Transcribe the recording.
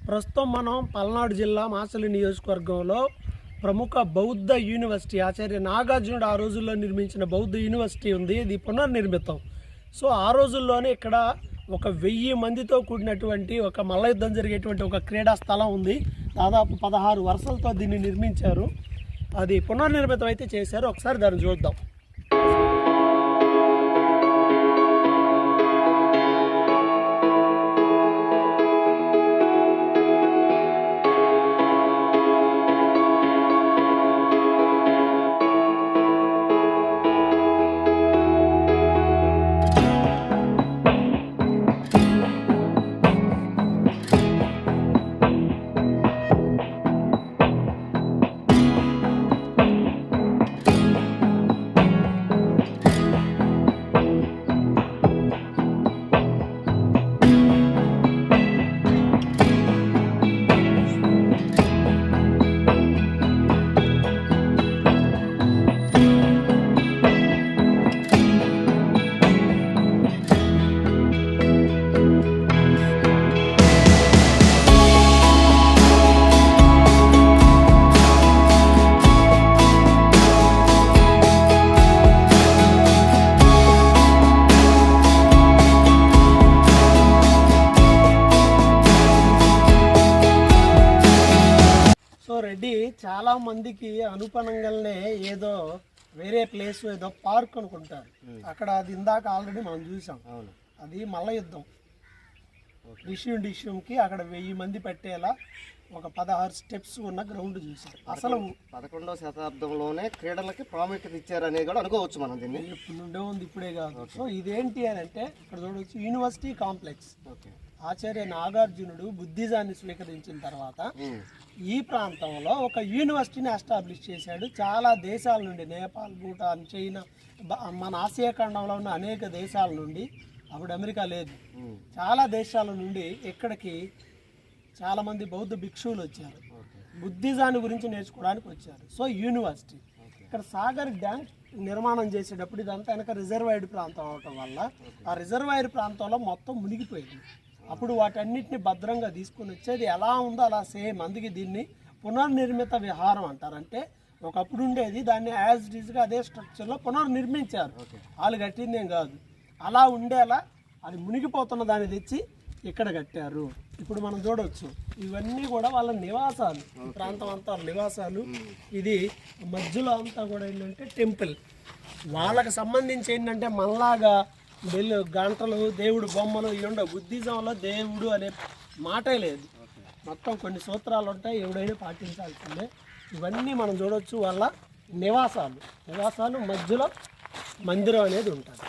ప్రస్తుతం మనం పల్నాడు జిల్లా మాచలి నియోజకవర్గంలో ప్రముఖ బౌద్ధ యూనివర్సిటీ ఆచార్య నాగార్జునుడు ఆ రోజుల్లో నిర్మించిన బౌద్ధ యూనివర్సిటీ ఉంది. ఇది పునర్నిర్మితం. సో ఆ రోజుల్లోనే ఇక్కడ ఒక 1000 మందితో కూడినటువంటి ఒక మల్ల యుద్ధం జరిగేటువంటి ఒక క్రీడా స్థలం ఉంది. దాదాపు 16 వరుసలతో దీన్ని నిర్మించారు. అది పునర్నిర్మితం అయితే చేశారు. ఒకసారి దాన్ని చూద్దాం. రెడ్డి చాలా మందికి అనుపనంగానే ఏదో వేరే ప్లేస్ ఏదో పార్క్ అనుకుంటారు. అక్కడ అది ఇందాక ఆల్రెడీ మనం చూసాం. అది మల్ల యుద్ధం డిష్యూమ్కి అక్కడ 1000 మంది పెట్టేలా ఒక 16 స్టెప్స్ ఉన్న గ్రౌండ్ చూసాం. అసలు 11వ శతాబ్దంలోనే క్రీడలకి ప్రాముఖ్యత ఇచ్చారనేది కూడా అనుకోవచ్చు మనం. దీన్ని ఇప్పుడు నుండే ఉంది, ఇప్పుడే కాదు. సో ఇదేంటి అని అంటే ఇక్కడ చూడవచ్చు యూనివర్సిటీ కాంప్లెక్స్. ఆచార్య నాగార్జునుడు బుద్ధిజాన్ని స్వీకరించిన తర్వాత ఈ ప్రాంతంలో ఒక యూనివర్సిటీని ఎస్టాబ్లిష్ చేశాడు. చాలా దేశాల నుండి, నేపాల్, భూటాన్, చైనా, మన ఆసియా ఖండంలో ఉన్న అనేక దేశాల నుండి, అప్పుడు అమెరికా లేదు, చాలా దేశాల నుండి ఇక్కడికి చాలామంది బౌద్ధ భిక్షువులు వచ్చారు. బుద్ధిజాన్ని గురించి నేర్చుకోవడానికి వచ్చారు. సో యూనివర్సిటీ ఇక్కడ సాగర్ డ్యామ్ నిర్మాణం చేసేటప్పుడు ఇదంతా వెనక రిజర్వాయర్ ప్రాంతం అవటం వల్ల ఆ రిజర్వాయర్ ప్రాంతంలో మొత్తం మునిగిపోయింది. అప్పుడు వాటన్నిటిని భద్రంగా తీసుకుని వచ్చేది ఎలా ఉందో అలా సేమ్. అందుకే దీన్ని పునర్నిర్మిత విహారం అంటారు. అంటే ఒకప్పుడు ఉండేది, దాన్ని యాజ్ ఇట్ ఈజ్గా అదే స్ట్రక్చర్లో పునర్నిర్మించారు. వాళ్ళు కట్టిందేం కాదు, అలా ఉండేలా అది మునిగిపోతున్న దాన్ని తెచ్చి ఇక్కడ కట్టారు. ఇప్పుడు మనం చూడవచ్చు ఇవన్నీ కూడా వాళ్ళ నివాసాలు. ఈ ప్రాంతం అంతా నివాసాలు. ఇది మధ్యలో అంతా కూడా ఏంటంటే టెంపుల్. వాళ్ళకి సంబంధించి ఏంటంటే మనలాగా గంటలు, దేవుడు బొమ్మలు ఇవి ఉండవు. బుద్ధిజంలో దేవుడు అనే మాటే లేదు. మొత్తం కొన్ని సూత్రాలు ఉంటాయి, ఎవడైనా పాటించాల్సిందే. ఇవన్నీ మనం చూడవచ్చు వాళ్ళ నివాసాలు. మధ్యలో మందిరం అనేది ఉంటుంది.